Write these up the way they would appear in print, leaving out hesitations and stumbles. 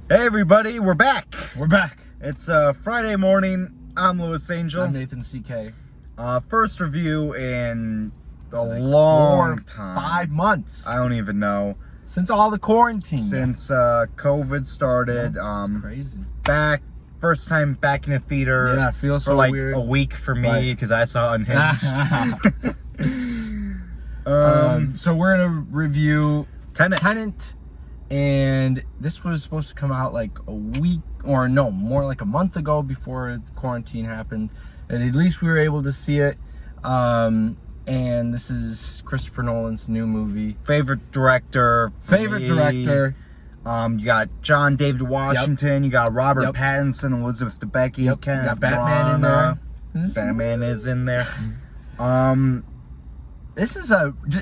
Hey everybody, we're back. We're back. It's Friday morning. I'm Louis Angel. I'm Nathan CK. First review in a Like long 4, time. 5 months. I don't even know. Since all the quarantine. Since COVID started. It's crazy. Back, first time back in a theater. Yeah, it feels for so like weird. a week for me because I saw Unhinged. So we're gonna review Tenet. And this was supposed to come out like a week, or no, more like a month ago before the quarantine happened. And at least we were able to see it. And this is Christopher Nolan's new movie. Favorite director. Director. You got John David Washington. Yep. You got Robert Pattinson, Elizabeth Debicki. Yep. Kenneth You got Batman in there. Batman is in there. This is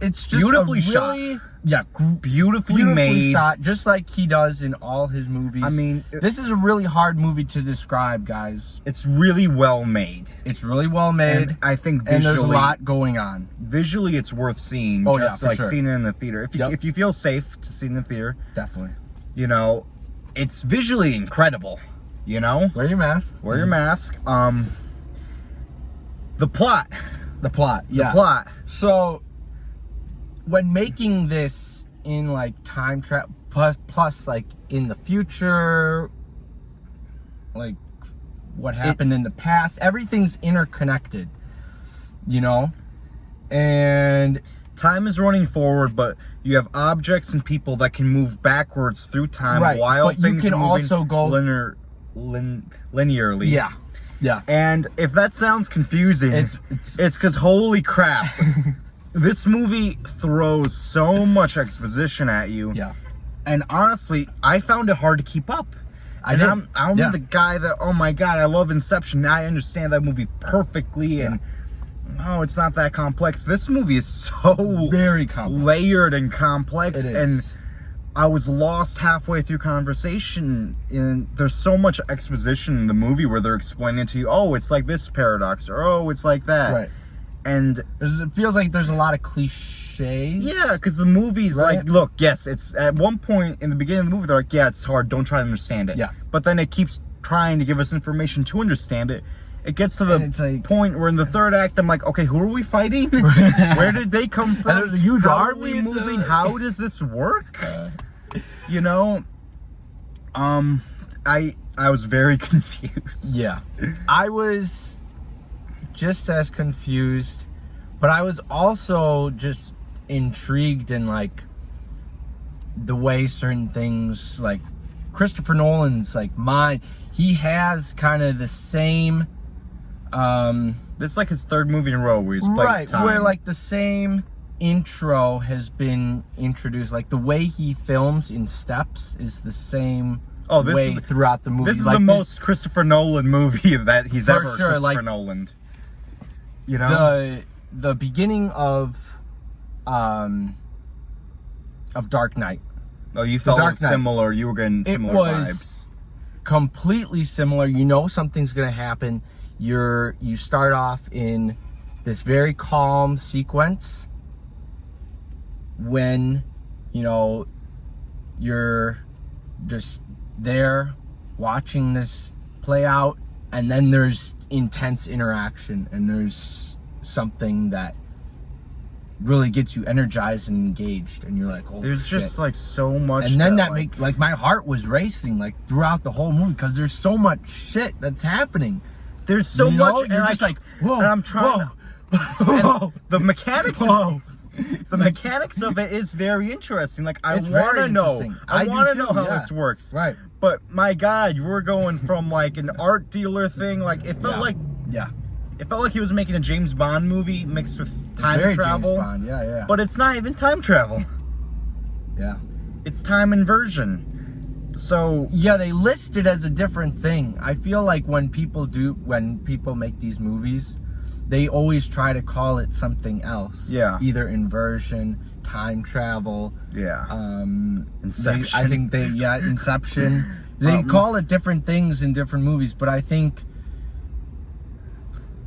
it's just beautifully really, shot. Yeah, beautifully made. shot, just like he does in all his movies. I mean, this is a really hard movie to describe, guys. It's really well made. It's really well made. And I think visually, and there's a lot going on. Visually, it's worth seeing. Oh, just yeah, like sure. seeing it in the theater. If you feel safe to see it in the theater, Definitely. You know, it's visually incredible. You know, Wear your mask. Wear your mask. The plot. The plot. Yeah. The plot. So, when making this in like time travel plus like in the future, like what happened in the past, everything's interconnected, you know? And time is running forward, but you have objects and people that can move backwards through time while but things you can are moving also go linearly. Yeah. Yeah. And if that sounds confusing, it's because holy crap. This movie throws so much exposition at you. Yeah. And honestly, I found it hard to keep up. I'm the guy that, oh my God, I love Inception. I understand that movie perfectly. And it's not that complex. This movie is so very complex, layered and complex. It is. And I was lost halfway through conversation. And there's so much exposition in the movie where they're explaining to you, oh, it's like this paradox, or oh, it's like that. Right. And it feels like there's a lot of cliches. Yeah, because the movie's like, look, yes, it's at one point in the beginning of the movie, they're like, yeah, it's hard, don't try to understand it. Yeah. But then it keeps trying to give us information to understand it. It gets to the point where in the third act, I'm like, okay, who are we fighting? Where did they come from? And there's a huge How army are we moving? How does this work? You know, I was very confused. Yeah. I was just as confused, but I was also just intrigued in like the way certain things, like Christopher Nolan's like mind, he has kind of the same this is like his third movie in a row where he's played time. Where like the same intro has been introduced, like the way he films in steps is the same way throughout the movie. This is like the most Christopher Nolan movie that he's ever Christopher Nolan. You know, the beginning of Dark Knight. Oh, you felt similar. You were getting similar vibes. Completely similar. You know something's gonna happen. You start off in this very calm sequence when you're just there watching this play out, and then there's intense interaction, and there's something that really gets you energized and engaged, and you're like, oh, there's shit. Just like so much, and then like my heart was racing like throughout the whole movie because there's so much shit that's happening. There's so much, and you're just like, whoa, and I'm trying whoa. the mechanics. Whoa. The mechanics of it is very interesting. Like, I It's want to very know. interesting. I want to know how yeah. this works. Right. But my God, you were going from like an art dealer thing. Like, it felt like it felt like he was making a James Bond movie mixed with time travel. James Bond. Yeah. But it's not even time travel. Yeah. It's time inversion. So yeah, they list it as a different thing. I feel like when people make these movies, they always try to call it something else. Yeah. Either inversion, time travel. Yeah. Inception. Inception. They call it different things in different movies, but I think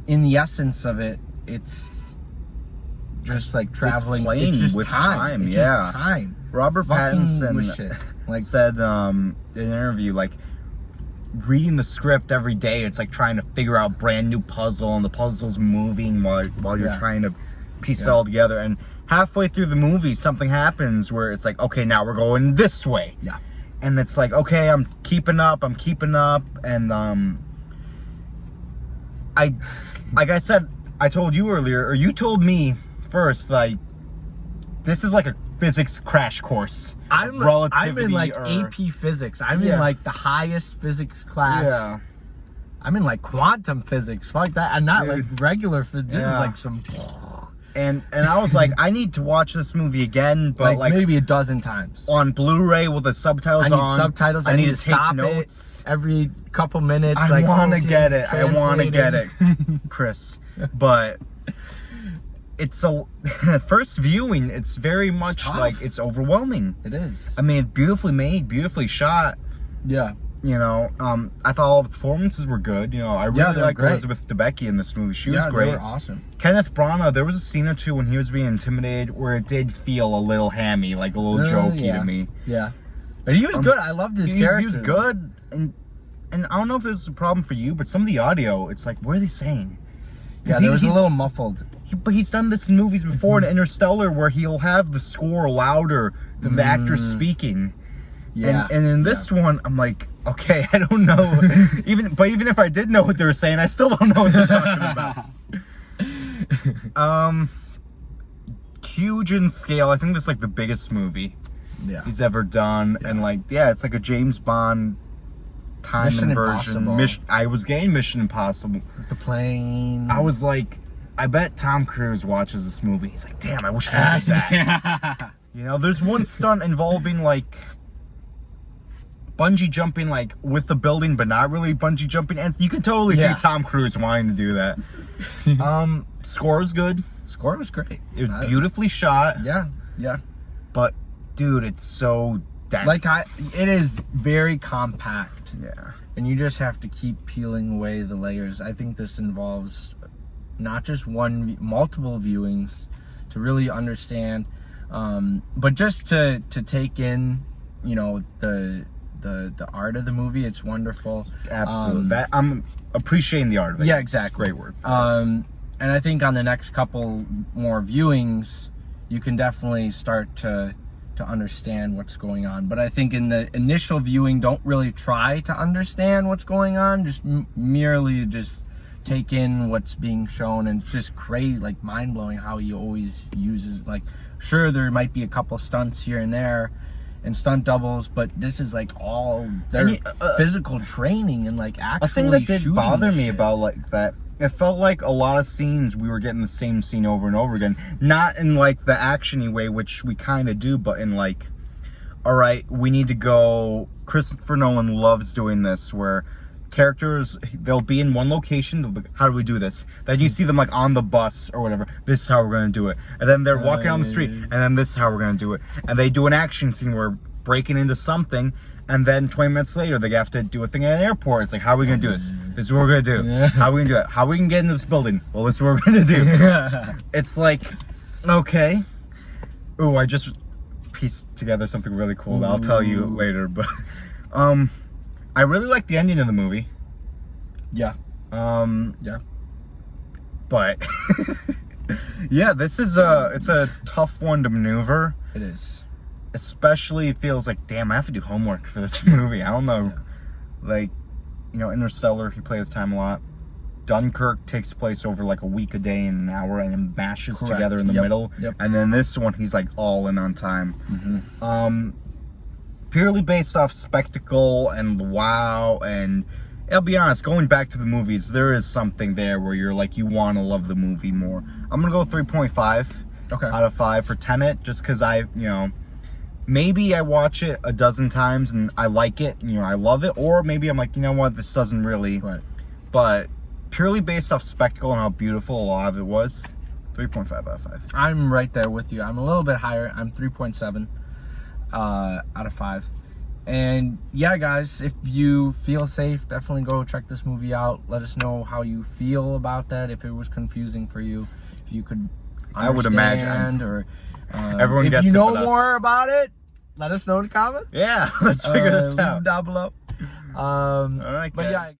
in the essence of it, it's just like traveling. It's playing just with time. It's just time. Robert Pattinson. said in an interview, like, reading the script every day, it's like trying to figure out brand new puzzle, and the puzzle's moving while you're trying to piece it all together. And halfway through the movie, something happens where it's like, okay, now we're going this way. Yeah. And it's like, okay, I'm keeping up, and like I said, I told you earlier, or you told me first, like, this is like a physics crash course. I'm in like AP physics. I'm in like the highest physics class. Yeah. I'm in like quantum physics. Fuck that. I'm not like regular physics. This is like some. And I was like, I need to watch this movie again, but like maybe a dozen times on Blu-ray with the subtitles on. Subtitles. I need to stop notes every couple minutes. I want to get it. I want to get it, Chris. But it's a first viewing. It's very much like it's overwhelming. It is. I mean, beautifully made, beautifully shot. Yeah. You know, I thought all the performances were good. You know, I really liked Elizabeth Debicki in this movie. She was great. They were awesome. Kenneth Branagh, there was a scene or two when he was being intimidated where it did feel a little hammy, like a little jokey to me. Yeah. But he was good. I loved his character. He was good. And I don't know if this is a problem for you, but some of the audio, it's like, what are they saying? Yeah, there was a little muffled. But he's done this in movies before, in Interstellar, where he'll have the score louder than the actors speaking. Yeah. And in this one, I'm like, okay, I don't know. even if I did know what they were saying, I still don't know what they're talking about. Huge in scale. I think this is like the biggest movie he's ever done. Yeah. And like, it's like a James Bond time inversion. I was getting Mission Impossible. The plane. I was like, I bet Tom Cruise watches this movie. He's like, damn, I wish I did that. You know, there's one stunt involving like bungee jumping, like with the building, but not really bungee jumping. And you can totally see Tom Cruise wanting to do that. Score was good. Score was great. It was beautifully shot. Yeah. But dude, it's so dense. Like it is very compact. Yeah. And you just have to keep peeling away the layers. I think this involves not just multiple viewings to really understand, but just to take in, you know, the art of the movie. It's wonderful. Absolutely. That I'm appreciating the art of it. Yeah, exactly. Great word. And I think on the next couple more viewings, you can definitely start to understand what's going on. But I think in the initial viewing, don't really try to understand what's going on. Just merely just take in what's being shown, and it's just crazy, like mind-blowing how he always uses, like, sure, there might be a couple stunts here and there and stunt doubles, but this is like all their physical training and like actually a thing that did bother me shit. About like that, it felt like a lot of scenes we were getting the same scene over and over again, not in like the actiony way, which we kind of do, but in like, all right, we need to go. Christopher Nolan loves doing this, where characters, they'll be in one location, they'll be, how do we do this? Then you see them like on the bus or whatever, this is how we're going to do it. And then they're walking down the street, and then this is how we're going to do it. And they do an action scene where breaking into something, and then 20 minutes later they have to do a thing at an airport. It's like, how are we going to do this? This is what we're going to do. How are we going to do it? How are we going to get into this building? Well, this is what we're going to do. It's like, okay. Ooh, I just pieced together something really cool that I'll tell you later, but I really like the ending of the movie. Yeah. But yeah, this is it's a tough one to maneuver. It is. Especially, it feels like, damn, I have to do homework for this movie. I don't know. Yeah. Like, you know, Interstellar, he plays time a lot. Dunkirk takes place over like a week, a day, and an hour, and it mashes together in the middle. Yep. And then this one, he's like all in on time. Purely based off spectacle and wow, and I'll be honest, going back to the movies, there is something there where you're like, you want to love the movie more. I'm gonna go 3.5 out of 5 for Tenet, just because maybe I watch it a dozen times and I like it, you know, I love it, or maybe I'm like, you know what, this doesn't really. Right. But purely based off spectacle and how beautiful a lot of it was, 3.5 out of 5. I'm right there with you. I'm a little bit higher. I'm 3.7 out of 5. And yeah, guys, if you feel safe, definitely go check this movie out. Let us know how you feel about that, if it was confusing for you, if you could understand, I would imagine, or everyone if gets you it, know more about it, let us know in the comments. Yeah, let's figure this Leave them out. down below. All right, but guys. yeah.